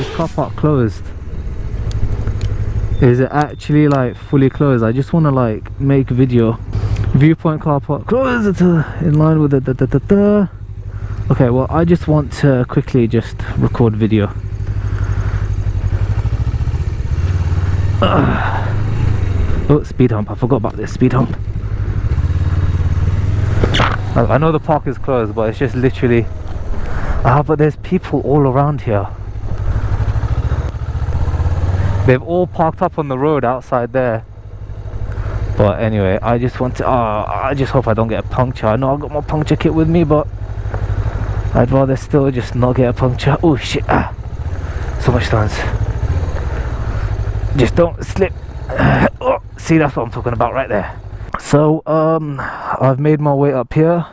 this car park closed? Is it actually like fully closed? I just want to like make video. Viewpoint car park closed in line with the Okay, well I just want to quickly just record video. Oh, speed hump. I forgot about this speed hump. I know the park is closed, but it's just literally but there's people all around here. They've all parked up on the road outside there. But anyway, I just want to I just hope I don't get a puncture. I know I've got my puncture kit with me, but I'd rather still just not get a puncture. Oh shit, so much stones. Just don't slip. Oh, see, that's what I'm talking about right there. So I've made my way up here.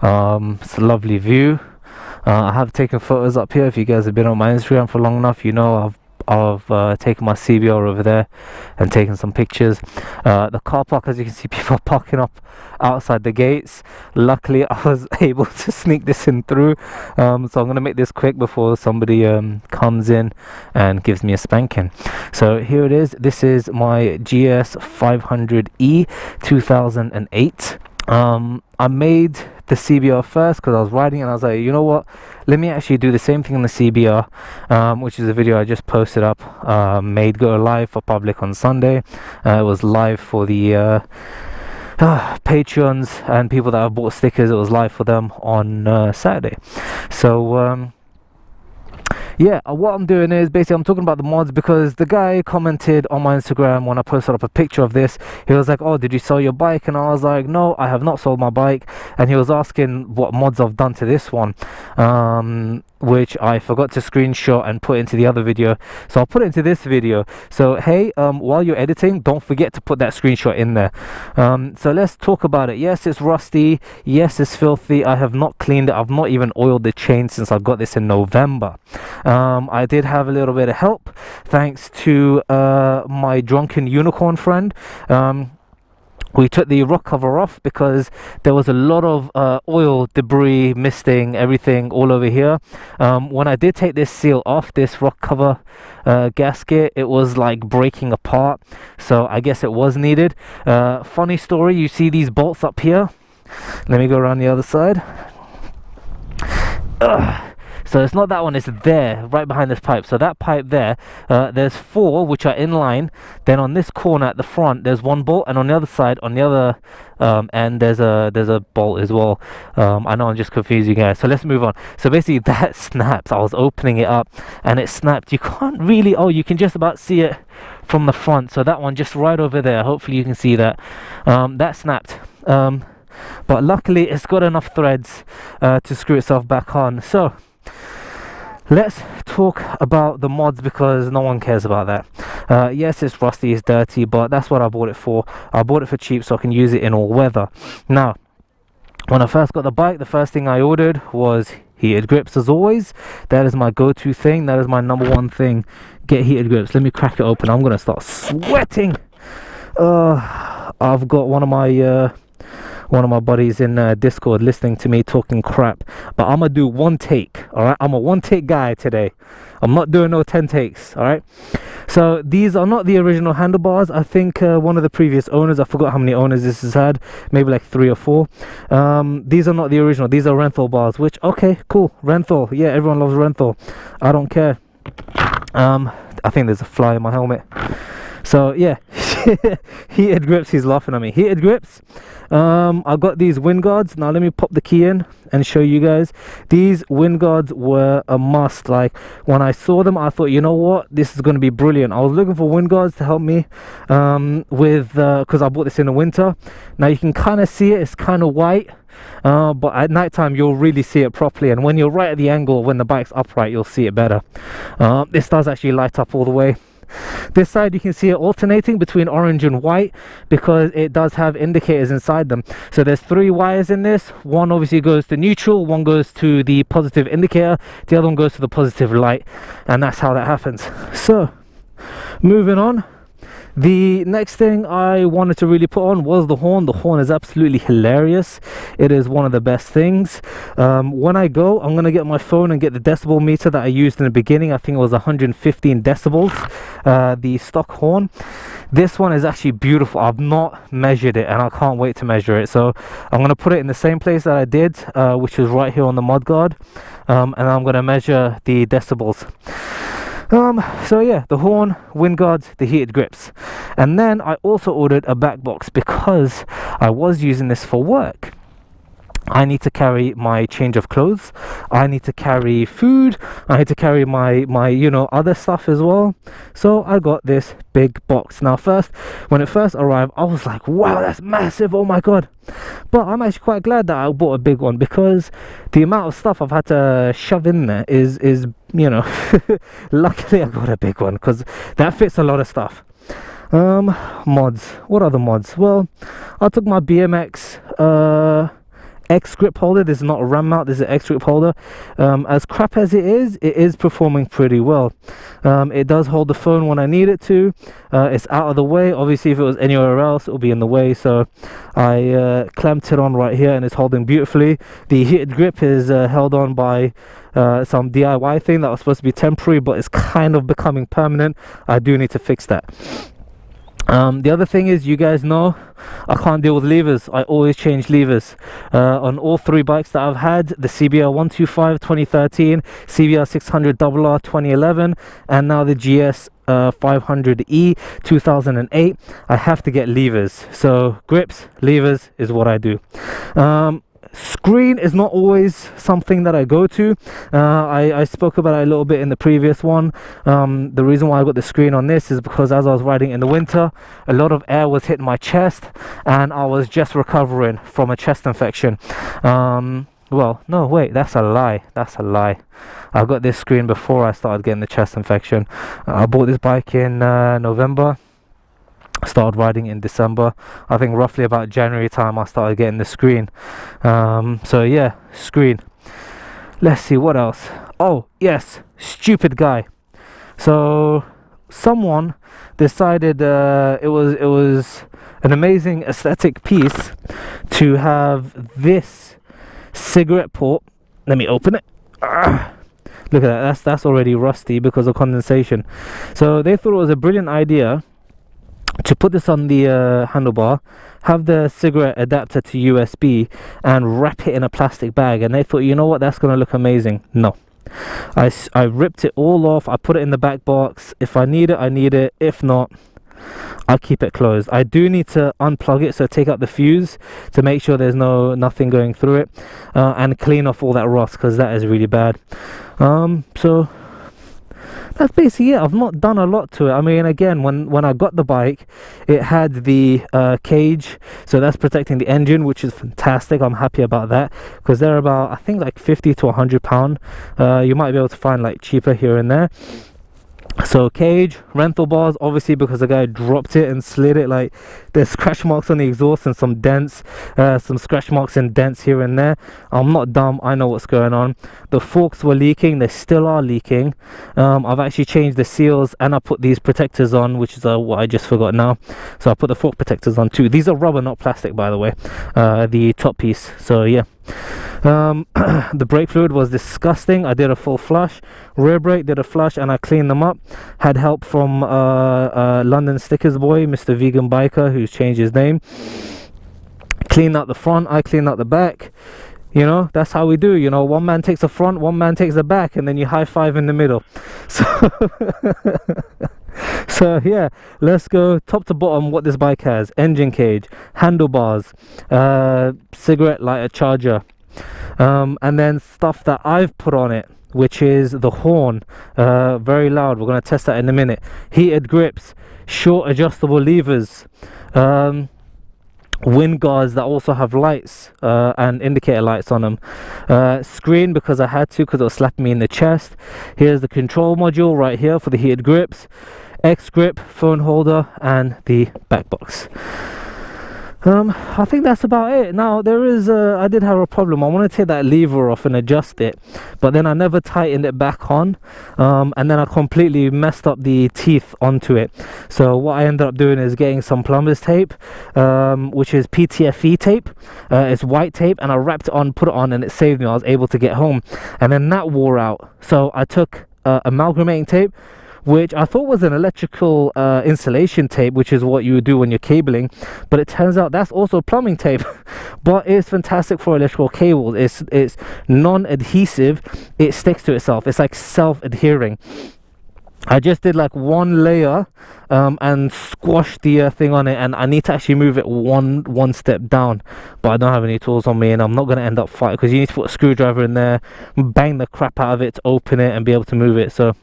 It's a lovely view. I have taken photos up here. If you guys have been on my Instagram for long enough, you know I've taken my CBR over there and taken some pictures. The car park, as you can see, people are parking up outside the gates. Luckily I was able to sneak this in through, so I'm going to make this quick before somebody comes in and gives me a spanking. So here it is. This is my GS500E 2008. I made the CBR first because I was riding and I was like, you know what, let me actually do the same thing on the CBR, which is a video I just posted up. Made go live for public on Sunday. It was live for the Patreons and people that have bought stickers. It was live for them on Saturday. So yeah, what I'm doing is basically I'm talking about the mods because the guy commented on my Instagram when I posted up a picture of this. He was like, oh, did you sell your bike? And I was like, no, I have not sold my bike. And he was asking what mods I've done to this one, which I forgot to screenshot and put into the other video, so I'll put it into this video. So hey, while you're editing, don't forget to put that screenshot in there. So let's talk about it. Yes, it's rusty. Yes, it's filthy. I have not cleaned it. I've not even oiled the chain since I got this in November. I did have a little bit of help thanks to my drunken unicorn friend. We took the rock cover off because there was a lot of oil, debris, misting, everything all over here. When I did take this seal off, this rock cover gasket, it was like breaking apart, so I guess it was needed. Funny story, you see these bolts up here? Let me go around the other side. So it's not that one, it's there, right behind this pipe. So that pipe there, there's 4 which are in line. Then on this corner at the front, there's 1 bolt, and on the other side, on the other end, there's a bolt as well. I know I'm just confusing you guys. So let's move on. So basically that snaps. I was opening it up and it snapped. You can't really, oh, you can just about see it from the front. So that one just right over there, hopefully you can see that. That snapped. But luckily it's got enough threads to screw itself back on. So let's talk about the mods because no one cares about that. Yes, it's rusty, it's dirty, but that's what I bought it for. I bought it for cheap so I can use it in all weather. Now, when I first got the bike, the first thing I ordered was heated grips, as always. That is my go-to thing. That is my #1 thing. Get heated grips. Let me crack it open. I'm gonna start sweating. I've got one of my buddies in Discord listening to me talking crap, but I'm gonna do 1 take. All right, I'm a 1 take guy today. I'm not doing no 10 takes. All right, so these are not the original handlebars. I think one of the previous owners, I forgot how many owners this has had, maybe like 3 or 4. These are not the original. These are Renthal bars, which, okay, cool. Renthal, yeah, everyone loves Renthal. I don't care. I think there's a fly in my helmet. So yeah, heated grips. He's laughing at me. Heated grips. I got these wind guards. Now let me pop the key in and show you guys. These wind guards were a must. Like when I saw them, I thought, you know what, this is going to be brilliant. I was looking for wind guards to help me with because I bought this in the winter. Now you can kind of see it. It's kind of white. But at night time you'll really see it properly, and when you're right at the angle, when the bike's upright, you'll see it better. This does actually light up all the way. This side you can see it alternating between orange and white because it does have indicators inside them. So there's 3 wires in this. One obviously goes to neutral, one goes to the positive indicator, the other one goes to the positive light, and that's how that happens. So moving on, The next thing I wanted to really put on was the horn. The horn is absolutely hilarious. It is one of the best things. When I go, I'm gonna get my phone and get the decibel meter that I used in the beginning. I think it was 115 decibels, the stock horn. This one is actually beautiful. I've not measured it and I can't wait to measure it, so I'm going to put it in the same place that I did, which is right here on the mudguard, and I'm going to measure the decibels. So yeah, the horn, wind guards, the heated grips, and then I also ordered a back box because I was using this for work. I need to carry my change of clothes, I need to carry food, I need to carry my you know, other stuff as well. So I got this big box. Now when it first arrived, I was like, wow, that's massive, oh my god. But I'm actually quite glad that I bought a big one, because the amount of stuff I've had to shove in there is you know, luckily I got a big one because that fits a lot of stuff. Mods, what are the mods? Well, I took my BMX X grip holder. This is not a RAM mount, this is an X grip holder. As crap as it is performing pretty well. It does hold the phone when I need it to. It's out of the way. Obviously if it was anywhere else it would be in the way, so I clamped it on right here and it's holding beautifully. The heated grip is held on by some DIY thing that was supposed to be temporary, but it's kind of becoming permanent. I do need to fix that. The other thing is, you guys know I can't deal with levers. I always change levers. On all three bikes that I've had, the CBR 125 2013, CBR 600RR 2011, and now the GS500E 2008, I have to get levers. So grips, levers is what I do. Screen is not always something that I go to. I spoke about it a little bit in the previous one. The reason why I got the screen on this is because as I was riding in the winter, a lot of air was hitting my chest and I was just recovering from a chest infection. Well, no, wait, that's a lie. I got this screen before I started getting the chest infection. I bought this bike in November. Started riding in December. I think roughly about January time I started getting the screen. So yeah, screen. Let's see what else. Oh yes, stupid guy. So someone decided it was an amazing aesthetic piece to have this cigarette port. Let me open it. Look at that, that's already rusty because of condensation. So they thought it was a brilliant idea to put this on the handlebar, have the cigarette adapter to USB and wrap it in a plastic bag, and they thought, you know what, that's going to look amazing. No, I ripped it all off. I put it in the back box. If I need it, I need it. If not, I'll keep it closed. I do need to unplug it, so take out the fuse to make sure there's nothing going through it, and clean off all that rust, because that is really bad. So that's basically it. I've not done a lot to it. I mean, again, when I got the bike, it had the cage, so that's protecting the engine, which is fantastic. I'm happy about that, because they're about, I think, like 50 to 100 pound. You might be able to find like cheaper here and there. So cage, rental bars, obviously because the guy dropped it and slid it, like there's scratch marks on the exhaust and some dents, some scratch marks and dents here and there. I'm not dumb, I know what's going on. The forks were leaking, they still are leaking. I've actually changed the seals and I put these protectors on, which is what I just forgot now. So I put the fork protectors on too. These are rubber, not plastic, by the way, the top piece. So yeah. The brake fluid was disgusting. I did a full flush. Rear brake did a flush and I cleaned them up. Had help from London Stickers boy, Mr. Vegan Biker, who's changed his name. Cleaned out the front, I cleaned out the back. You know, that's how we do. You know, one man takes the front, one man takes the back, and then you high five in the middle. So so yeah, let's go top to bottom what this bike has. Engine cage, handlebars, cigarette lighter charger, and then stuff that I've put on it, which is the horn, very loud. We're going to test that in a minute. Heated grips, short adjustable levers, wind guards that also have lights and indicator lights on them, screen because I had to, because it was slapping me in the chest. Here's the control module right here for the heated grips, X grip, phone holder, and the back box. I think that's about it. Now there is I did have a problem. I want to take that lever off and adjust it, but then I never tightened it back on, and then I completely messed up the teeth onto it. So what I ended up doing is getting some plumber's tape, which is PTFE tape. It's white tape, and I wrapped it on, put it on, and it saved me. I was able to get home, and then that wore out. So I took amalgamating tape, which I thought was an electrical insulation tape, which is what you would do when you're cabling, but it turns out that's also plumbing tape. But it's fantastic for electrical cables. It's non-adhesive, it sticks to itself, it's like self-adhering. I just did like one layer and squashed the thing on it, and I need to actually move it one step down, but I don't have any tools on me, and I'm not going to end up fighting, because you need to put a screwdriver in there, bang the crap out of it to open it and be able to move it. So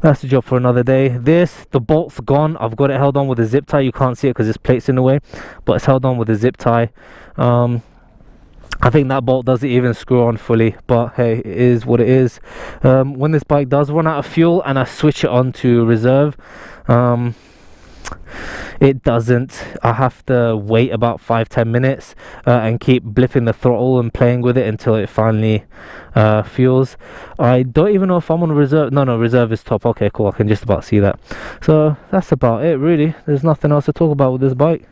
that's the job for another day. The bolt's gone. I've got it held on with a zip tie. You can't see it because this plate's in the way, but it's held on with a zip tie. I think that bolt doesn't even screw on fully, but hey, it is what it is. When this bike does run out of fuel and I switch it on to reserve, it doesn't. I have to wait about 5-10 minutes and keep blipping the throttle and playing with it until it finally fuels. I don't even know if I'm on reserve. No, reserve is top. Okay, cool, I can just about see that. So that's about it really. There's nothing else to talk about with this bike.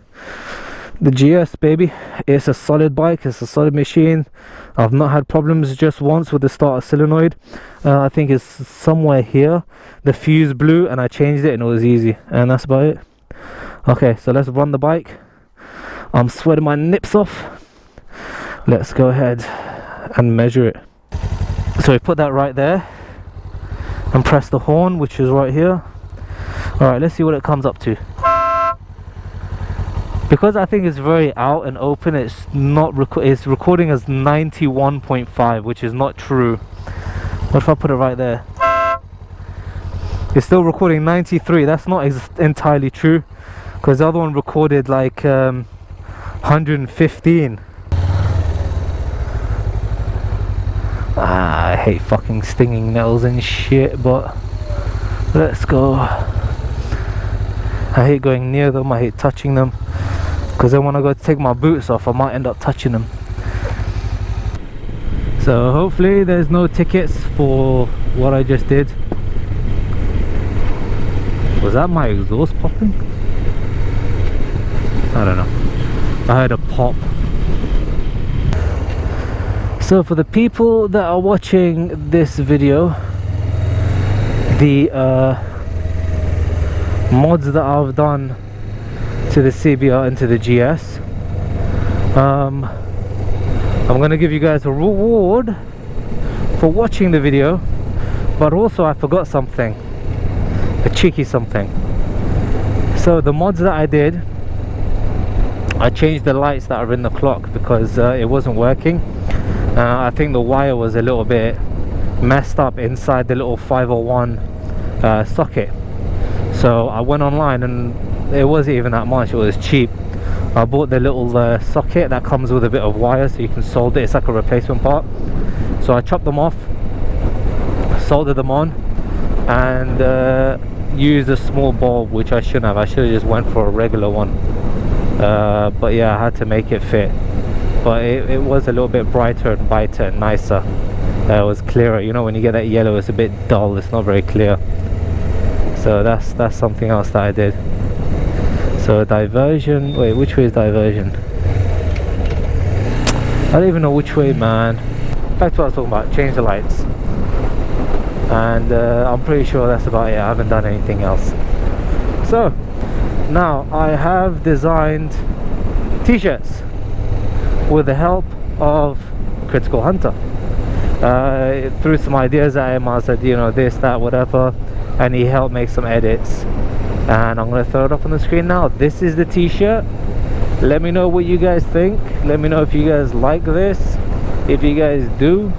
The GS, baby, it's a solid bike, it's a solid machine. I've not had problems just once with the starter solenoid. I think it's somewhere here. The fuse blew and I changed it and it was easy, and that's about it. Okay, so let's run the bike. I'm sweating my nips off. Let's go ahead and measure it. So we put that right there and press the horn, which is right here. Alright, let's see what it comes up to. Because I think it's very out and open, it's not it's recording as 91.5, which is not true. What if I put it right there? It's still recording 93. That's not entirely true, because the other one recorded like 115. I hate fucking stinging nettles and shit, but let's go. I hate going near them, I hate touching them, because then when I go to take my boots off I might end up touching them. So hopefully there's no tickets for what I just did. Was that my exhaust popping? I don't know, I heard a pop. So for the people that are watching this video, the mods that I've done to the CBR and to the GS, I'm gonna give you guys a reward for watching the video, but also I forgot something, a cheeky something. So the mods that I did, I changed the lights that are in the clock because it wasn't working. I think the wire was a little bit messed up inside the little 501 socket. So I went online and it wasn't even that much, it was cheap. I bought the little socket that comes with a bit of wire so you can solder it. It's like a replacement part. So I chopped them off, soldered them on, and used a small bulb, which I shouldn't have. I should have just went for a regular one, but yeah, I had to make it fit. But it was a little bit brighter and brighter and nicer. It was clearer. You know, when you get that yellow, it's a bit dull, it's not very clear. So that's something else that I did. So diversion, wait, which way is diversion? I don't even know which way, man. Back to what I was talking about, change the lights. And I'm pretty sure that's about it. I haven't done anything else. So now I have designed t-shirts with the help of Critical Hunter. Through some ideas at him, I said, you know, this, that, whatever, and he helped make some edits, and I'm gonna throw it up on the screen now. This is the t-shirt. Let me know what you guys think. Let me know if you guys like this. If you guys do,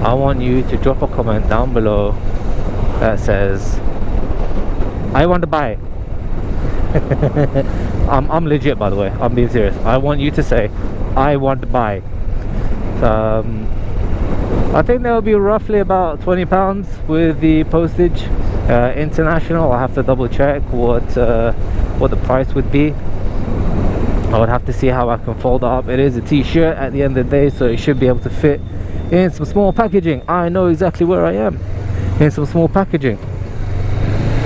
I want you to drop a comment down below that says, I want to buy. I'm legit, by the way, I'm being serious. I want you to say, I want to buy. I think that will be roughly about £20 with the postage. International, I'll have to double check what the price would be. I would have to see how I can fold it up. It is a t-shirt at the end of the day, so it should be able to fit in some small packaging. I know exactly where I am in some small packaging.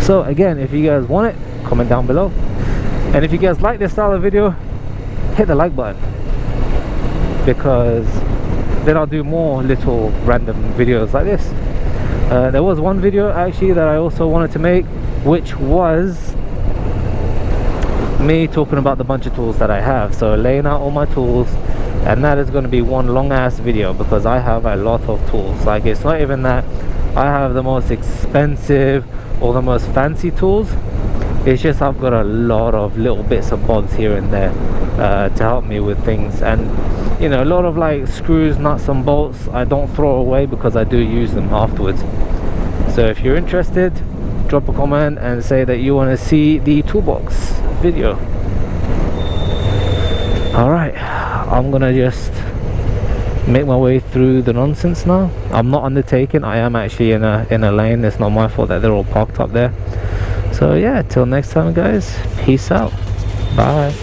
So again, if you guys want it, comment down below, and if you guys like this style of video, hit the like button, because then I'll do more little random videos like this. There was one video actually that I also wanted to make, which was me talking about the bunch of tools that I have, so laying out all my tools, and that is going to be one long ass video, because I have a lot of tools. Like, it's not even that I have the most expensive or the most fancy tools, it's just I've got a lot of little bits and bobs here and there to help me with things. And you know, a lot of like screws, nuts and bolts I don't throw away because I do use them afterwards. So if you're interested, drop a comment and say that you want to see the toolbox video. Alright, I'm gonna just make my way through the nonsense now. I'm not undertaking, I am actually in a lane. It's not my fault that they're all parked up there. So yeah, till next time guys, peace out, bye.